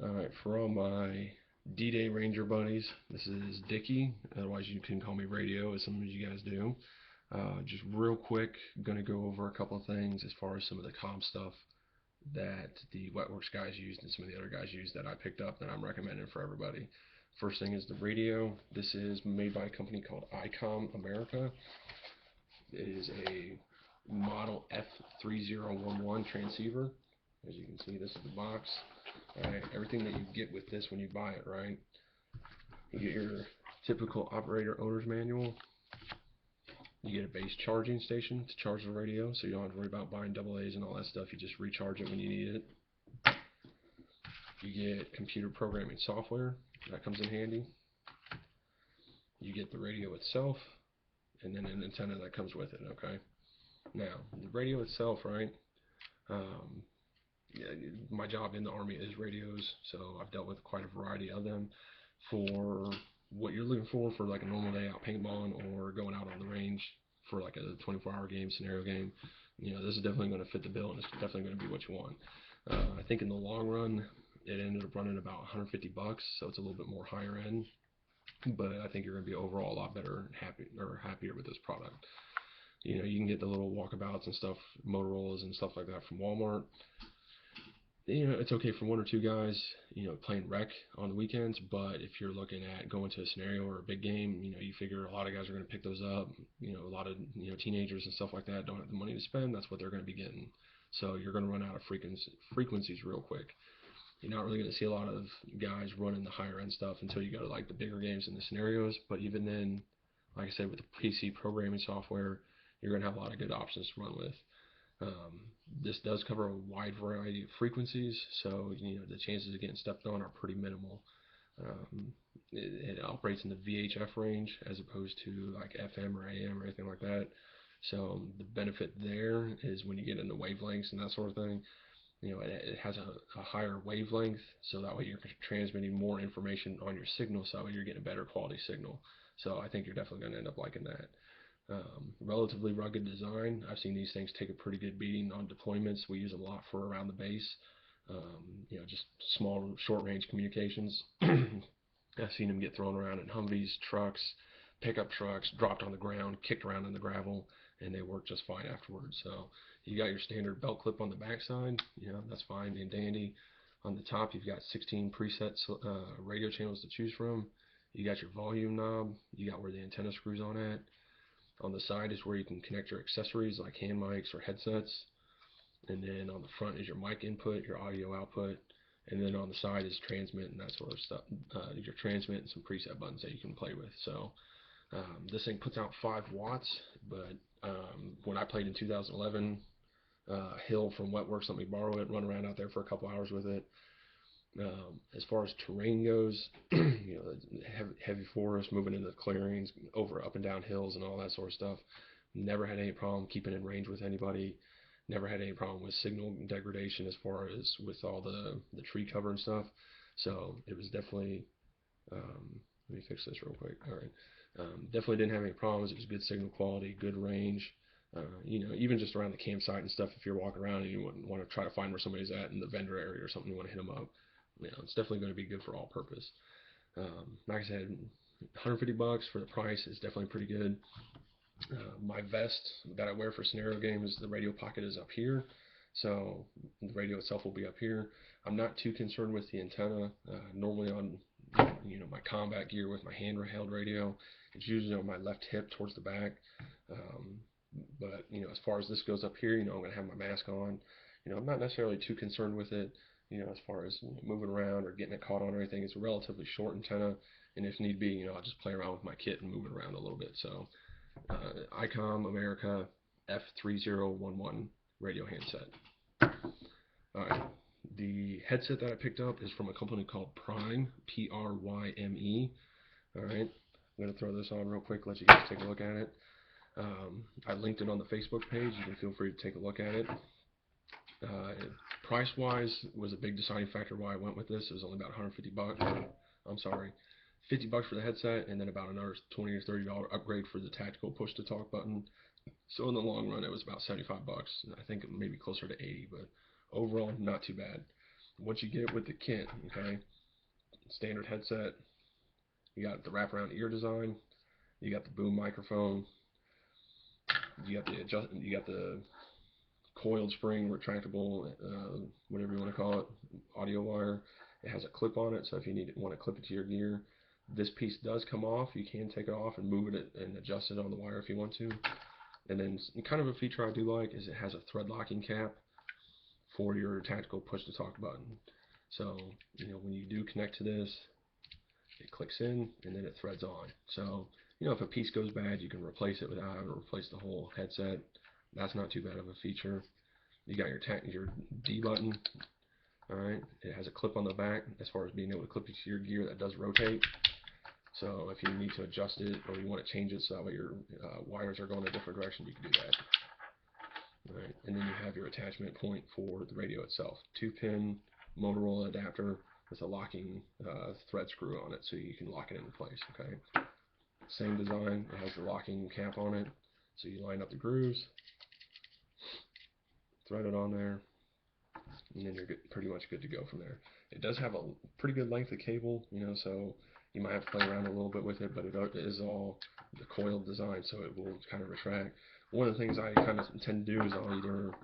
Alright, for all my DDAY Ranger buddies, this is Dickie, otherwise you can call me Radio, as some of you guys do. Just real quick, going to go over a couple of things as far as some of the comm stuff that the Wetworks guys used and some of the other guys used that I picked up that I'm recommending for everybody. First thing is the radio. This is made by a company called ICOM America. It is a model F3011 transceiver. As you can see, this is the box. Alright, everything that you get with this when you buy it, right? You get your typical operator owner's manual. You get a base charging station to charge the radio, so you don't have to worry about buying double A's and all that stuff. You just recharge it when you need it. You get computer programming software. That comes in handy. You get the radio itself, and then an antenna that comes with it, okay? Now, the radio itself, right? Um, yeah, my job in the Army is radios, so I've dealt with quite a variety of them. For what you're looking for like a normal day out paintballing or going out on the range for like a 24-hour game, scenario game, this is definitely going to fit the bill, and it's definitely going to be what you want. I think in the long run, it ended up running about 150 bucks, so it's a little bit more higher end. But I think you're going to be overall a lot better and happier with this product. You can get the little walkabouts and stuff, Motorola's and stuff like that from Walmart. It's okay for one or two guys, playing rec on the weekends, but if you're looking at going to a scenario or a big game, you figure a lot of guys are going to pick those up. A lot of, teenagers and stuff like that don't have the money to spend. That's what they're going to be getting. So you're going to run out of frequencies real quick. You're not really going to see a lot of guys running the higher end stuff until you go to like the bigger games and the scenarios. But even then, like I said, with the PC programming software, you're going to have a lot of good options to run with. Um, this does cover a wide variety of frequencies, so the chances of getting stepped on are pretty minimal. Um, it operates in the VHF range as opposed to like FM or AM or anything like that. So the benefit there is when you get into wavelengths and that sort of thing, it has a higher wavelength, so that way you're transmitting more information on your signal, so that way you're getting a better quality signal. So I think you're definitely going to end up liking that. Relatively rugged design. I've seen these things take a pretty good beating on deployments. We use them a lot for around the base. Just small, short-range communications. I've seen them get thrown around in Humvees, trucks, pickup trucks, dropped on the ground, kicked around in the gravel, and they work just fine afterwards. So you got your standard belt clip on the backside. That's fine and dandy. On the top, you've got 16 presets radio channels to choose from. You got your volume knob. You got where the antenna screws on at. On the side is where you can connect your accessories like hand mics or headsets. And then on the front is your mic input, your audio output. And then on the side is transmit and that sort of stuff. Your transmit and some preset buttons that you can play with. So this thing puts out 5 watts, but when I played in 2011, Hill from Wetworks let me borrow it, run around out there for a couple hours with it. As far as terrain goes, heavy forest, moving into the clearings, over up and down hills and all that sort of stuff. Never had any problem keeping in range with anybody. Never had any problem with signal degradation as far as with all the tree cover and stuff. So it was definitely, let me fix this real quick. All right. Definitely didn't have any problems. It was good signal quality, good range. Even just around the campsite and stuff, if you're walking around and you want to try to find where somebody's at in the vendor area or something, you want to hit them up. It's definitely going to be good for all purpose. Like I said, 150 bucks for the price is definitely pretty good. My vest that I wear for scenario games, the radio pocket is up here, so the radio itself will be up here. I'm not too concerned with the antenna. Normally on my combat gear with my handheld radio, it's usually on my left hip towards the back. Um, but as far as this goes up here, I'm gonna have my mask on. I'm not necessarily too concerned with it. As far as moving around or getting it caught on or anything, it's a relatively short antenna, and if need be, I'll just play around with my kit and move it around a little bit. So ICOM America F3011 radio handset. Alright, the headset that I picked up is from a company called Prime, Pryme. Alright, I'm going to throw this on real quick, let you guys take a look at it. I linked it on the Facebook page. You can feel free to take a look at it. Price-wise was a big deciding factor why I went with this. It was only about 150 bucks. I'm sorry, 50 bucks for the headset, and then about another $20 or $30 upgrade for the tactical push-to-talk button. So in the long run, it was about 75 bucks. I think maybe closer to 80, but overall, not too bad. what you get with the kit, okay? Standard headset. You got the wraparound ear design. You got the boom microphone. You got the coiled spring, retractable, whatever you want to call it, audio wire. It has a clip on it, so if you want to clip it to your gear, this piece does come off. You can take it off and move it and adjust it on the wire if you want to. And then kind of a feature I do like is it has a thread locking cap for your tactical push to talk button. So, when you do connect to this, it clicks in and then it threads on. So, if a piece goes bad, you can replace it without having to replace the whole headset. That's not too bad of a feature. You got your D button. Alright, it has a clip on the back as far as being able to clip it to your gear that does rotate. So if you need to adjust it or you want to change it so that way your wires are going a different direction, you can do that. Alright, and then you have your attachment point for the radio itself. 2-pin Motorola adapter with a locking thread screw on it so you can lock it into place. Okay. Same design, it has the locking cap on it, so you line up the grooves, thread it on there, and then you're pretty much good to go from there. It does have a pretty good length of cable, so you might have to play around a little bit with it, but it is all the coiled design, so it will kind of retract. One of the things I kind of tend to do is I'll either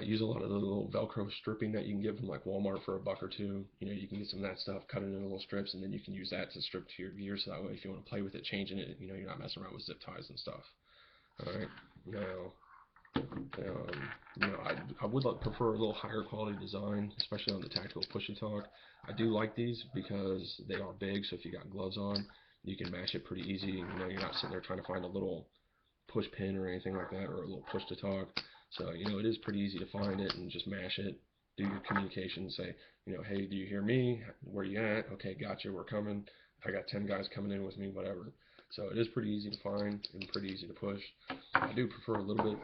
use a lot of the little Velcro stripping that you can get from like Walmart for $1 or $2. You can get some of that stuff, cut it into little strips, and then you can use that to strip to your gear, so that way if you want to play with it, changing it, you're not messing around with zip ties and stuff. Alright, now, I would prefer a little higher quality design, especially on the tactical push and talk. I do like these because they are big, so if you got gloves on, you can mash it pretty easy. You're not sitting there trying to find a little push pin or anything like that, or a little push to talk. So, it is pretty easy to find it and just mash it, do your communication, say, hey, do you hear me? Where you at? Okay, gotcha, we're coming. I got 10 guys coming in with me, whatever. So it is pretty easy to find and pretty easy to push. I do prefer a little bit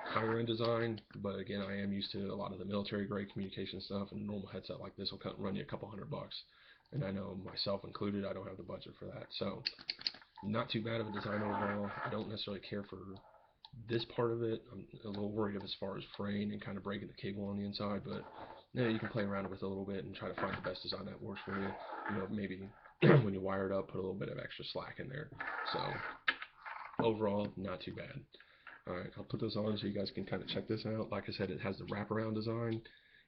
higher end design, but again, I am used to a lot of the military grade communication stuff, and a normal headset like this will run you a couple $100. And I know, myself included, I don't have the budget for that. So not too bad of a design overall. I don't necessarily care for this part of it. I'm a little worried as far as fraying and kind of breaking the cable on the inside, but you can play around with it a little bit and try to find the best design that works for you. Maybe when you wire it up, put a little bit of extra slack in there. So overall, not too bad. Alright, I'll put this on so you guys can kind of check this out. Like I said, it has the wraparound design.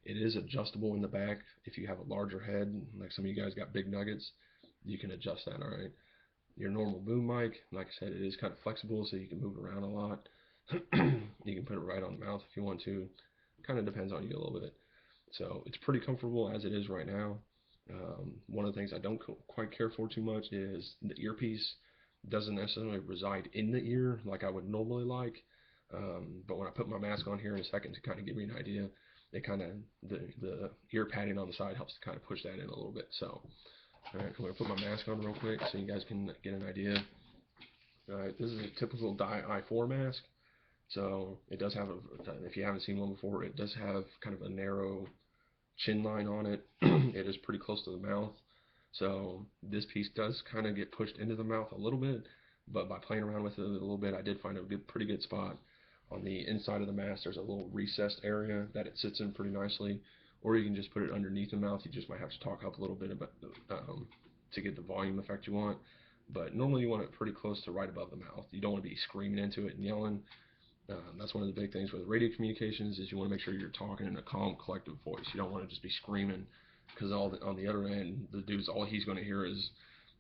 It is adjustable in the back. If you have a larger head, like some of you guys got big nuggets, you can adjust that, alright. Your normal boom mic, like I said, it is kind of flexible, so you can move it around a lot. You can put it right on the mouth if you want to. Kind of depends on you a little bit. So it's pretty comfortable as it is right now. One of the things I don't quite care for too much is the earpiece doesn't necessarily reside in the ear like I would normally like. But when I put my mask on here in a second to kind of give you an idea, it kind of, the ear padding on the side helps to kind of push that in a little bit. So, alright, I'm going to put my mask on real quick so you guys can get an idea. Alright, this is a typical DDAY i4 mask. So it does have if you haven't seen one before, it does have kind of a narrow chin line on it. It is pretty close to the mouth. So this piece does kind of get pushed into the mouth a little bit, but by playing around with it a little bit, I did find a pretty good spot. On the inside of the mask, there's a little recessed area that it sits in pretty nicely, or you can just put it underneath the mouth. You just might have to talk up a little bit about to get the volume effect you want, but normally you want it pretty close to right above the mouth. You don't want to be screaming into it and yelling. That's one of the big things with radio communications is you want to make sure you're talking in a calm, collective voice. You don't want to just be screaming, because on the other end, the dude's all he's going to hear is,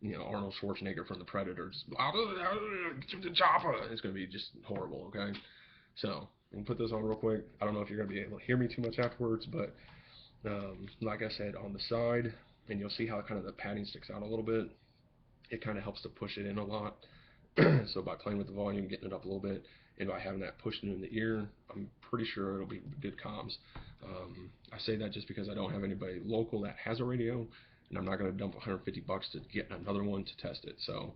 Arnold Schwarzenegger from the Predator. Just, get to the chopper. It's going to be just horrible, okay? So, I'm going to put this on real quick. I don't know if you're going to be able to hear me too much afterwards, but like I said, on the side, and you'll see how kind of the padding sticks out a little bit. It kind of helps to push it in a lot. So by playing with the volume, getting it up a little bit, and by having that pushed in the ear, I'm pretty sure it'll be good comms. I say that just because I don't have anybody local that has a radio, and I'm not going to dump $150 to get another one to test it. So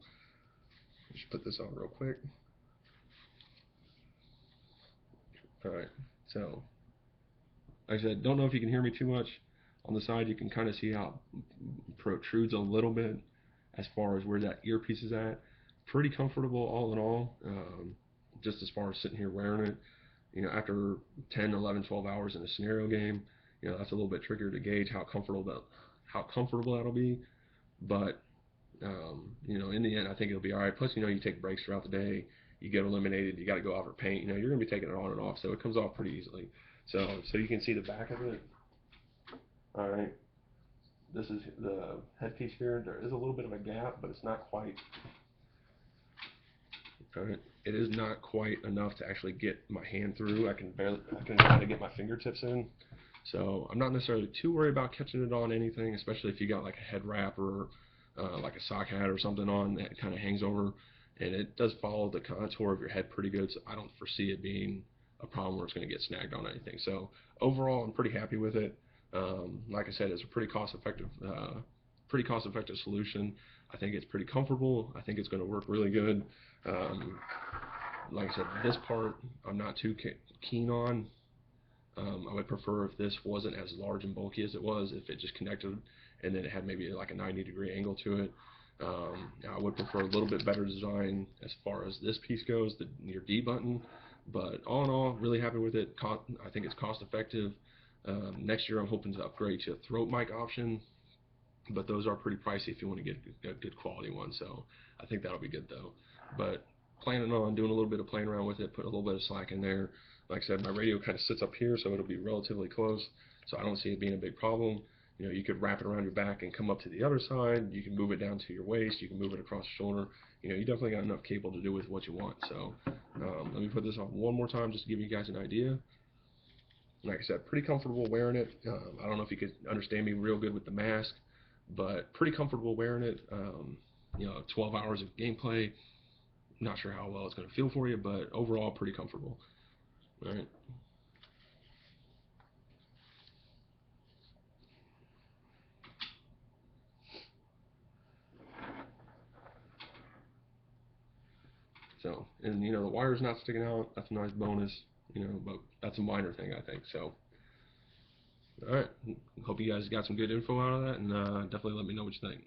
let's put this on real quick. Alright, so like I said, don't know if you can hear me too much. On the side, you can kind of see how it protrudes a little bit as far as where that earpiece is at. Pretty comfortable all in all, just as far as sitting here wearing it. After 10, 11, 12 hours in a scenario game, that's a little bit trickier to gauge how comfortable that'll be. But in the end, I think it'll be all right. Plus, you take breaks throughout the day. You get eliminated. You got to go out for paint. You're going to be taking it on and off, so it comes off pretty easily. So you can see the back of it. All right. This is the headpiece here. There is a little bit of a gap, but it's not quite. All right. It is not quite enough to actually get my hand through. I can kind of get my fingertips in. So I'm not necessarily too worried about catching it on anything, especially if you got like a head wrap or like a sock hat or something on that kind of hangs over, and it does follow the contour of your head pretty good, so I don't foresee it being a problem where it's going to get snagged on anything. So overall, I'm pretty happy with it. Like I said, it's a pretty cost-effective solution. I think it's pretty comfortable. I think it's going to work really good. Like I said, this part I'm not too keen on. I would prefer if this wasn't as large and bulky as it was, if it just connected and then it had maybe like a 90-degree angle to it. I would prefer a little bit better design as far as this piece goes, your D button. But all in all, really happy with it. I think it's cost effective. Next year I'm hoping to upgrade to a throat mic option, but those are pretty pricey if you want to get a good quality one. So I think that'll be good though. But planning on doing a little bit of playing around with it, put a little bit of slack in there. Like I said, my radio kind of sits up here, so it'll be relatively close. So I don't see it being a big problem. You could wrap it around your back and come up to the other side. You can move it down to your waist. You can move it across the shoulder. You definitely got enough cable to do with what you want. So let me put this on one more time just to give you guys an idea. Like I said, pretty comfortable wearing it. I don't know if you could understand me real good with the mask, but pretty comfortable wearing it. 12 hours of gameplay. Not sure how well it's going to feel for you, but overall pretty comfortable. All right. So, and the wire's not sticking out. That's a nice bonus. But that's a minor thing, I think. So, all right. Hope you guys got some good info out of that, and definitely let me know what you think.